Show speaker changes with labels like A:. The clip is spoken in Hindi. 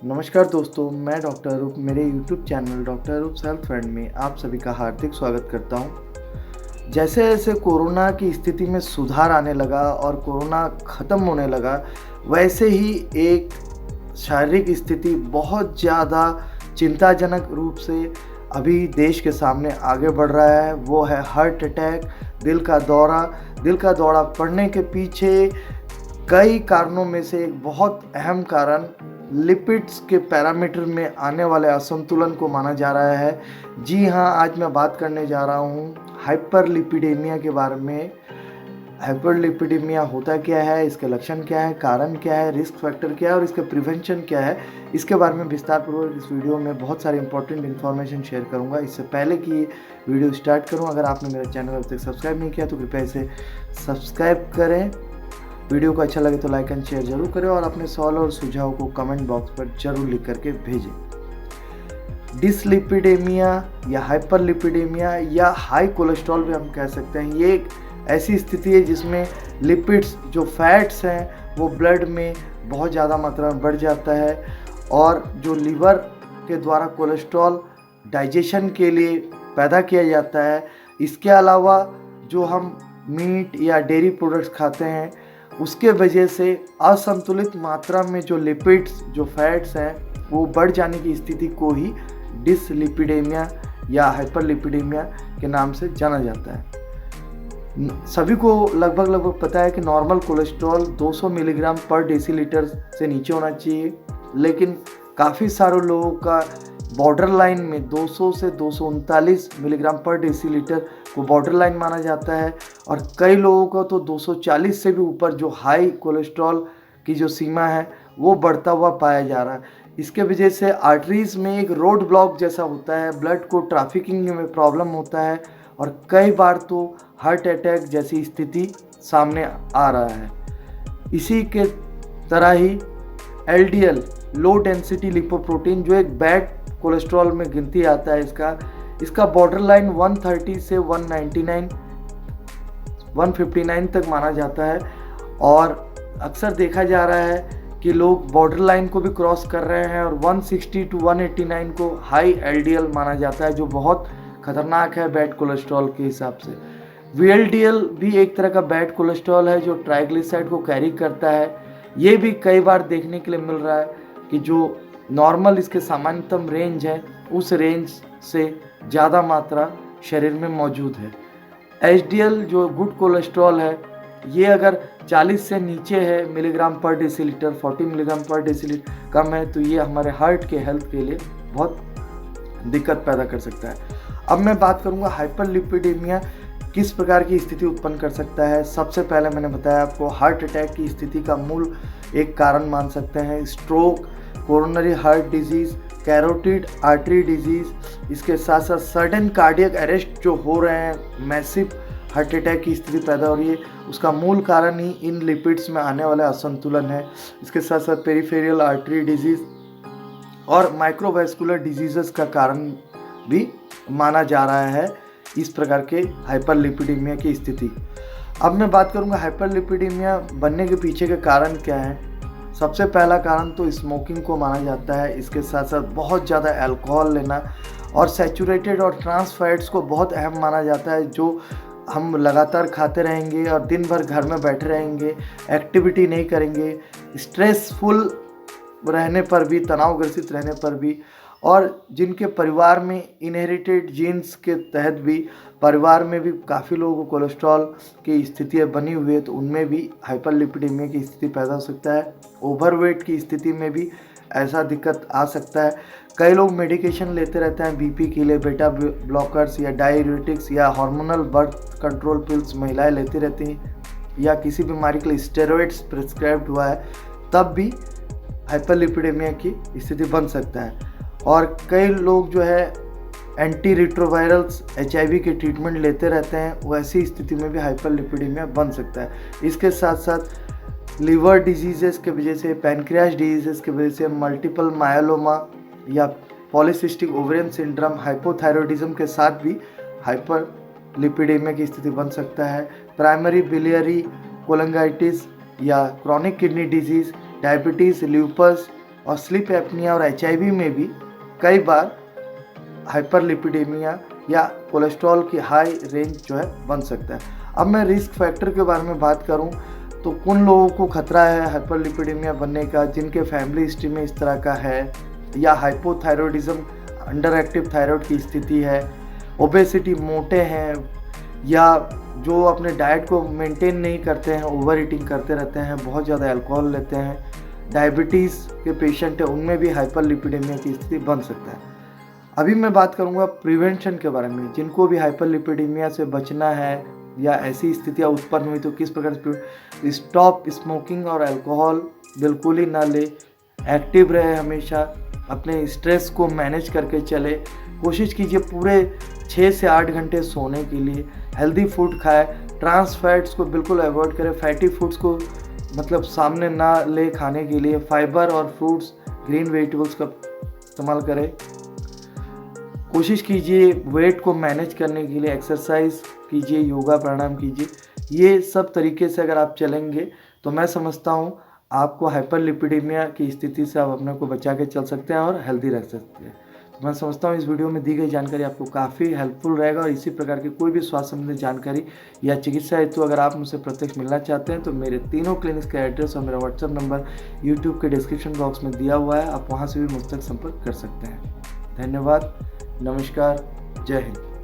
A: नमस्कार दोस्तों, मैं डॉक्टर अरूप मेरे यूट्यूब चैनल डॉक्टर अरूप हेल्थ फ्रेंड में आप सभी का हार्दिक स्वागत करता हूं। जैसे-जैसे कोरोना की स्थिति में सुधार आने लगा और कोरोना ख़त्म होने लगा, वैसे ही एक शारीरिक स्थिति बहुत ज़्यादा चिंताजनक रूप से अभी देश के सामने आगे बढ़ रहा है। वो है हार्ट अटैक, दिल का दौरा। दिल का दौरा पड़ने के पीछे कई कारणों में से एक बहुत अहम कारण लिपिड्स के पैरामीटर में आने वाले असंतुलन को माना जा रहा है। जी हाँ, आज मैं बात करने जा रहा हूँ हाइपरलिपिडेमिया के बारे में। हाइपरलिपिडेमिया होता क्या है, इसके लक्षण क्या है, कारण क्या है, रिस्क फैक्टर क्या है और इसके प्रिवेंशन क्या है, इसके बारे में विस्तारपूर्वक इस वीडियो में बहुत सारी इंपॉर्टेंट इन्फॉर्मेशन शेयर करूँगा। इससे पहले कि वीडियो स्टार्ट करूँ, अगर आपने मेरा चैनल अभी तक सब्सक्राइब नहीं किया तो कृपया इसे सब्सक्राइब करें। वीडियो को अच्छा लगे तो लाइक एंड शेयर जरूर करें और अपने सवाल और सुझाव को कमेंट बॉक्स पर जरूर लिख करके भेजें। डिसलिपिडेमिया या हाइपरलिपिडेमिया या हाई कोलेस्ट्रॉल भी हम कह सकते हैं, ये एक ऐसी स्थिति है जिसमें लिपिड्स जो फैट्स हैं वो ब्लड में बहुत ज़्यादा मात्रा में बढ़ जाता है और जो लीवर के द्वारा कोलेस्ट्रॉल डाइजेशन के लिए पैदा किया जाता है। इसके अलावा जो हम मीट या डेयरी प्रोडक्ट्स खाते हैं उसके वजह से असंतुलित मात्रा में जो लिपिड्स जो फैट्स हैं वो बढ़ जाने की स्थिति को ही डिसलिपिडेमिया या हाइपरलिपिडेमिया के नाम से जाना जाता है। सभी को लगभग पता है कि नॉर्मल कोलेस्ट्रॉल 200 मिलीग्राम पर डेसीलीटर से नीचे होना चाहिए, लेकिन काफ़ी सारे लोगों का बॉर्डर लाइन में 200 से 239 मिलीग्राम पर डेसीलीटर को बॉर्डर लाइन माना जाता है और कई लोगों को तो 240 से भी ऊपर जो हाई कोलेस्ट्रॉल की जो सीमा है वो बढ़ता हुआ पाया जा रहा है। इसके वजह से आर्टरीज में एक रोड ब्लॉक जैसा होता है, ब्लड को ट्रैफिकिंग में प्रॉब्लम होता है और कई बार तो हार्ट अटैक जैसी स्थिति सामने आ रहा है। इसी के तरह ही LDL लो डेंसिटी लिपोप्रोटीन जो एक बैड कोलेस्ट्रॉल में गिनती आता है, इसका बॉर्डर लाइन 130 से 159 तक माना जाता है और अक्सर देखा जा रहा है कि लोग बॉर्डर लाइन को भी क्रॉस कर रहे हैं और 160 टू 189 को हाई LDL माना जाता है, जो बहुत खतरनाक है बैड कोलेस्ट्रॉल के हिसाब से। VLDL भी एक तरह का बैड कोलेस्ट्रॉल है जो ट्राइग्लिसराइड को कैरी करता है। ये भी कई बार देखने के लिए मिल रहा है कि जो नॉर्मल इसके सामान्यतम रेंज है उस रेंज से ज़्यादा मात्रा शरीर में मौजूद है। HDL जो गुड कोलेस्ट्रॉल है, ये अगर 40 से नीचे है मिलीग्राम पर डेसीलीटर, 40 मिलीग्राम पर डेसीलीटर कम है तो ये हमारे हार्ट के हेल्थ के लिए बहुत दिक्कत पैदा कर सकता है। अब मैं बात करूँगा हाइपरलिपिडेमिया किस प्रकार की स्थिति उत्पन्न कर सकता है। सबसे पहले मैंने बताया आपको हार्ट अटैक की स्थिति का मूल एक कारण मान सकते हैं stroke, coronary heart disease, carotid artery disease, इसके साथ साथ सडन कार्डियक अरेस्ट जो हो रहे हैं, मैसिव हार्ट अटैक की स्थिति पैदा हो रही है, उसका मूल कारण ही इन लिपिड्स में आने वाला असंतुलन है। इसके साथ साथ पेरिफेरल आर्टरी डिजीज़ और माइक्रोवैस्कुलर डिजीज़ का कारण भी माना जा रहा है इस प्रकार के हाइपरलिपिडेमिया की स्थिति। अब मैं बात करूंगा हाइपरलिपिडेमिया बनने के पीछे के कारण क्या है। सबसे पहला कारण तो स्मोकिंग को माना जाता है, इसके साथ साथ बहुत ज़्यादा अल्कोहल लेना और सैचुरेटेड और ट्रांस फैट्स को बहुत अहम माना जाता है, जो हम लगातार खाते रहेंगे और दिन भर घर में बैठे रहेंगे, एक्टिविटी नहीं करेंगे, स्ट्रेसफुल रहने पर भी, तनावग्रसित रहने पर भी, और जिनके परिवार में इनहेरिटेड जीन्स के तहत भी परिवार में भी काफ़ी लोगों को कोलेस्ट्रॉल की स्थितियाँ बनी हुई है तो उनमें भी हाइपरलिपिडेमिया की स्थिति पैदा हो सकता है। ओवरवेट की स्थिति में भी ऐसा दिक्कत आ सकता है। कई लोग मेडिकेशन लेते रहते हैं BP के लिए, बेटा ब्लॉकर्स या डाययूरेटिक्स या हार्मोनल बर्थ कंट्रोल पिल्स महिलाएं लेती रहती हैं या किसी बीमारी के लिए स्टेरॉइड्स प्रिस्क्राइब्ड हुआ है, तब भी हाइपरलिपिडेमिया की स्थिति बन सकता है। और कई लोग जो है एंटी रिट्रोवायरल्स HIV के ट्रीटमेंट लेते रहते हैं, वैसी स्थिति में भी हाइपरलिपिडेमिया बन सकता है। इसके साथ साथ लिवर डिजीज़ के वजह से, पैनक्रियास डिजीज़ के वजह से, मल्टीपल मायोलोमा या पॉलीसिस्टिक ओवेरियन सिंड्रोम, हाइपोथायरॉयडिज्म के साथ भी हाइपरलिपिडेमिया की स्थिति बन सकता है। प्राइमरी बिलियरी कोलंगाइटिस या chronic kidney disease, diabetes, lupus और स्लीप एपनिया और HIV में भी कई बार हाइपरलिपिडेमिया या कोलेस्ट्रॉल की हाई रेंज जो है बन सकता है। अब मैं रिस्क फैक्टर के बारे में बात करूं तो उन लोगों को खतरा है हाइपरलिपिडेमिया बनने का जिनके फैमिली हिस्ट्री में इस तरह का है, या हाइपोथायरॉयडिज्म अंडर एक्टिव थायराइड की स्थिति है, ओबेसिटी मोटे हैं, या जो अपने डाइट को मेंटेन नहीं करते हैं, ओवर ईटिंग करते रहते हैं, बहुत ज़्यादा अल्कोहल लेते हैं, डायबिटीज़ के पेशेंट है, उनमें भी हाइपरलिपिडेमिया की स्थिति बन सकता है। अभी मैं बात करूंगा प्रिवेंशन के बारे में, जिनको भी हाइपरलिपिडेमिया से बचना है या ऐसी स्थितियाँ उत्पन्न हुई तो किस प्रकार से स्टॉप स्मोकिंग और अल्कोहल बिल्कुल ही ना ले, एक्टिव रहे, हमेशा अपने स्ट्रेस को मैनेज करके चले, कोशिश कीजिए पूरे 6 से 8 घंटे सोने के लिए, हेल्दी फूड खाए, ट्रांस फैट्स को बिल्कुल अवॉइड करें, फैटी फूड्स को मतलब सामने ना ले खाने के लिए, फाइबर और फ्रूट्स ग्रीन वेजिटेबल्स का इस्तेमाल करें, कोशिश कीजिए वेट को मैनेज करने के लिए एक्सरसाइज कीजिए, योगा प्राणायाम कीजिए। ये सब तरीके से अगर आप चलेंगे तो मैं समझता हूँ आपको हाइपरलिपिडेमिया की स्थिति से आप अपने को बचा के चल सकते हैं और हेल्दी रख सकते हैं। तो मैं समझता हूँ इस वीडियो में दी गई जानकारी आपको काफ़ी हेल्पफुल रहेगा और इसी प्रकार की कोई भी स्वास्थ्य संबंधी जानकारी या चिकित्सा हेतु अगर आप मुझसे प्रत्यक्ष मिलना चाहते हैं तो मेरे तीनों क्लिनिक्स का एड्रेस और मेरा व्हाट्सएप नंबर यूट्यूब के डिस्क्रिप्शन बॉक्स में दिया हुआ है, आप वहाँ से भी मुझ तक संपर्क कर सकते हैं। धन्यवाद, नमस्कार, जय हिंद।